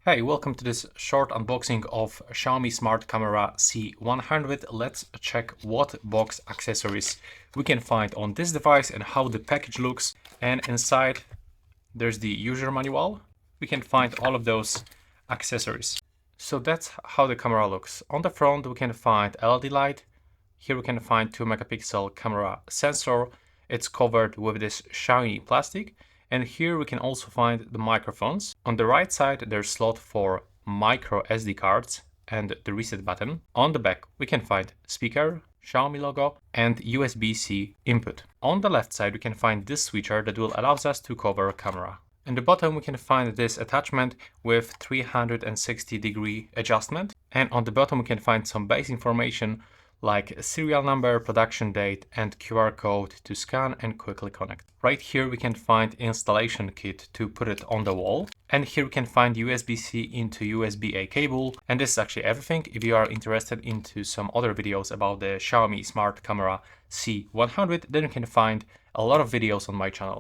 Hey, welcome to this short unboxing of Xiaomi Smart Camera C100. Let's check what box accessories we can find on this device and how the package looks. And inside there's the user manual. We can find all of those accessories. So that's how the camera looks. On the front we can find LED light. Here we can find 2 megapixel camera sensor. It's covered with this shiny plastic. And here we can also find the microphones. On the right side there's slot for micro SD cards and the reset button. On the back we can find speaker, Xiaomi logo and USB-C input. On the left side we can find this switcher that will allow us to cover camera. In the bottom we can find this attachment with 360-degree adjustment, and on the bottom we can find some base information like serial number, production date and QR code to scan and quickly connect. Right here we can find installation kit to put it on the wall, and here we can find USB-C into USB-A cable, and this is actually everything. If you are interested into some other videos about the Xiaomi Smart Camera C100, then you can find a lot of videos on my channel.